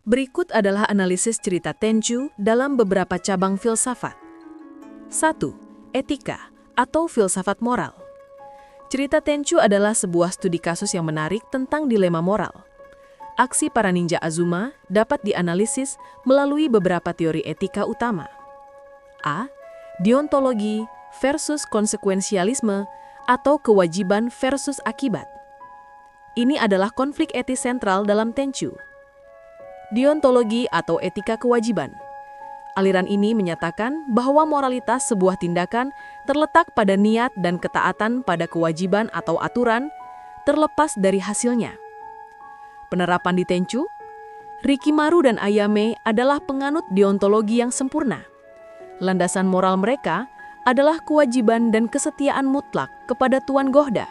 Berikut adalah analisis cerita Tenchu dalam beberapa cabang filsafat. 1. Etika atau filsafat moral. Cerita Tenchu adalah sebuah studi kasus yang menarik tentang dilema moral. Aksi para ninja Azuma dapat dianalisis melalui beberapa teori etika utama. A. Deontologi versus konsekuensialisme atau kewajiban versus akibat. Ini adalah konflik etis sentral dalam Tenchu. Deontologi atau etika kewajiban. Aliran ini menyatakan bahwa moralitas sebuah tindakan terletak pada niat dan ketaatan pada kewajiban atau aturan, terlepas dari hasilnya. Penerapan di Tenchu, Rikimaru dan Ayame adalah penganut deontologi yang sempurna. Landasan moral mereka adalah kewajiban dan kesetiaan mutlak kepada Tuan Gohda.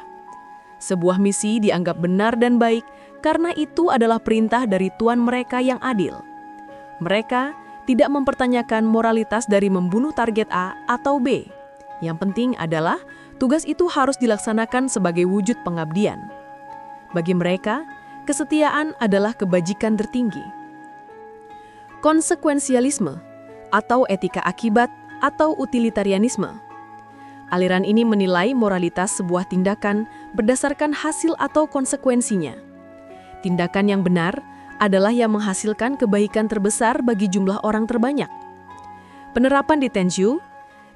Sebuah misi dianggap benar dan baik karena itu adalah perintah dari Tuan mereka yang adil. Mereka tidak mempertanyakan moralitas dari membunuh target A atau B. Yang penting adalah tugas itu harus dilaksanakan sebagai wujud pengabdian. Bagi mereka, kesetiaan adalah kebajikan tertinggi. Konsekuensialisme atau etika akibat atau utilitarianisme. Aliran ini menilai moralitas sebuah tindakan berdasarkan hasil atau konsekuensinya. Tindakan yang benar adalah yang menghasilkan kebaikan terbesar bagi jumlah orang terbanyak. Penerapan di Tenchu,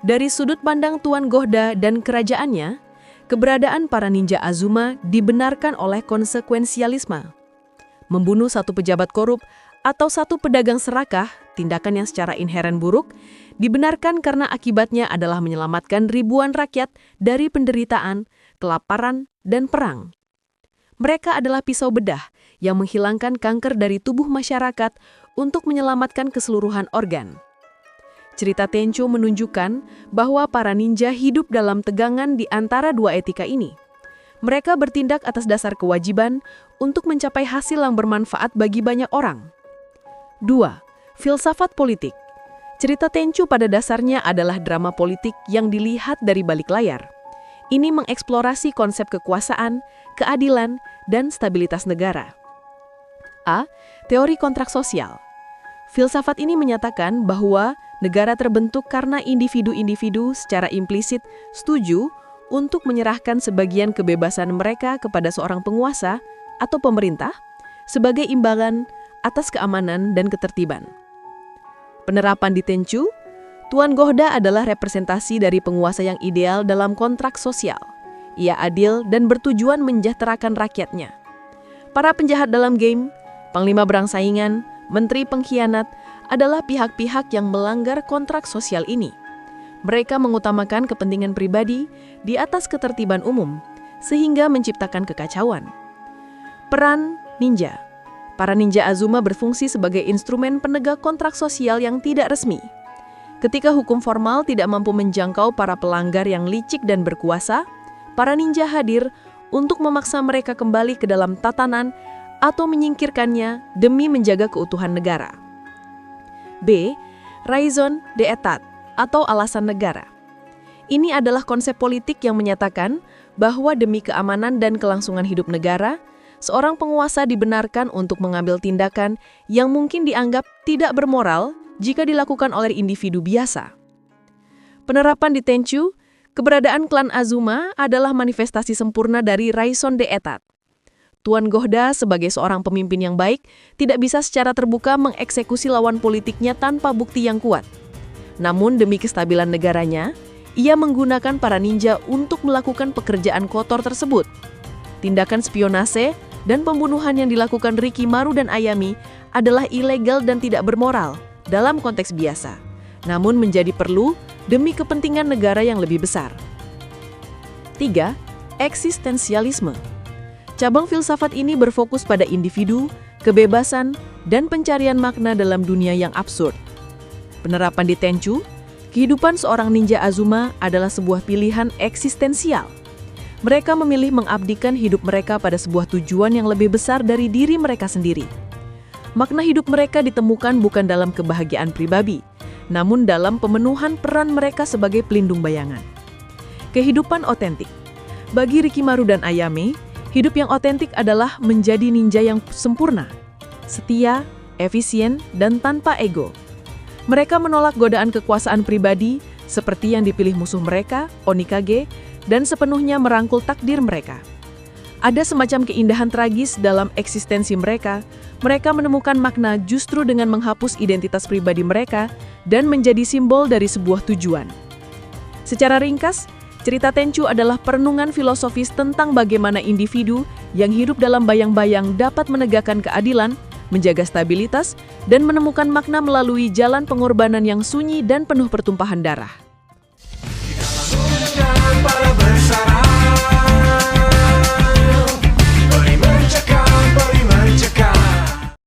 dari sudut pandang Tuan Gohda dan kerajaannya, keberadaan para ninja Azuma dibenarkan oleh konsekuensialisme. Membunuh satu pejabat korup atau satu pedagang serakah, tindakan yang secara inheren buruk, dibenarkan karena akibatnya adalah menyelamatkan ribuan rakyat dari penderitaan, kelaparan, dan perang. Mereka adalah pisau bedah yang menghilangkan kanker dari tubuh masyarakat untuk menyelamatkan keseluruhan organ. Cerita Tenchu menunjukkan bahwa para ninja hidup dalam tegangan di antara dua etika ini. Mereka bertindak atas dasar kewajiban untuk mencapai hasil yang bermanfaat bagi banyak orang. 2. Filsafat politik. Cerita Tenchu pada dasarnya adalah drama politik yang dilihat dari balik layar. Ini mengeksplorasi konsep kekuasaan, keadilan, dan stabilitas negara. A. Teori kontrak sosial. Filsafat ini menyatakan bahwa negara terbentuk karena individu-individu secara implisit setuju untuk menyerahkan sebagian kebebasan mereka kepada seorang penguasa atau pemerintah sebagai imbalan atas keamanan dan ketertiban. Penerapan di Tenchu, Tuan Gohda adalah representasi dari penguasa yang ideal dalam kontrak sosial. Ia adil dan bertujuan mensejahterakan rakyatnya. Para penjahat dalam game, panglima berang saingan, menteri pengkhianat adalah pihak-pihak yang melanggar kontrak sosial ini. Mereka mengutamakan kepentingan pribadi di atas ketertiban umum, sehingga menciptakan kekacauan. Peran ninja. Para ninja Azuma berfungsi sebagai instrumen penegak kontrak sosial yang tidak resmi. Ketika hukum formal tidak mampu menjangkau para pelanggar yang licik dan berkuasa, para ninja hadir untuk memaksa mereka kembali ke dalam tatanan atau menyingkirkannya demi menjaga keutuhan negara. B. Raison d'etat atau alasan negara. Ini adalah konsep politik yang menyatakan bahwa demi keamanan dan kelangsungan hidup negara, seorang penguasa dibenarkan untuk mengambil tindakan yang mungkin dianggap tidak bermoral jika dilakukan oleh individu biasa. Penerapan di Tenchu, keberadaan klan Azuma adalah manifestasi sempurna dari raison d'etat. Tuan Gohda sebagai seorang pemimpin yang baik tidak bisa secara terbuka mengeksekusi lawan politiknya tanpa bukti yang kuat. Namun demi kestabilan negaranya, ia menggunakan para ninja untuk melakukan pekerjaan kotor tersebut. Tindakan spionase dan pembunuhan yang dilakukan Rikimaru dan Ayame adalah ilegal dan tidak bermoral dalam konteks biasa, namun menjadi perlu demi kepentingan negara yang lebih besar. 3. Eksistensialisme. Cabang filsafat ini berfokus pada individu, kebebasan, dan pencarian makna dalam dunia yang absurd. Penerapan di Tenchu, kehidupan seorang ninja Azuma adalah sebuah pilihan eksistensial. Mereka memilih mengabdikan hidup mereka pada sebuah tujuan yang lebih besar dari diri mereka sendiri. Makna hidup mereka ditemukan bukan dalam kebahagiaan pribadi, namun dalam pemenuhan peran mereka sebagai pelindung bayangan. Kehidupan otentik. Bagi Rikimaru dan Ayame, hidup yang otentik adalah menjadi ninja yang sempurna, setia, efisien, dan tanpa ego. Mereka menolak godaan kekuasaan pribadi, seperti yang dipilih musuh mereka, Onikage, dan sepenuhnya merangkul takdir mereka. Ada semacam keindahan tragis dalam eksistensi mereka. Mereka menemukan makna justru dengan menghapus identitas pribadi mereka dan menjadi simbol dari sebuah tujuan. Secara ringkas, cerita Tenchu adalah perenungan filosofis tentang bagaimana individu yang hidup dalam bayang-bayang dapat menegakkan keadilan, menjaga stabilitas, dan menemukan makna melalui jalan pengorbanan yang sunyi dan penuh pertumpahan darah.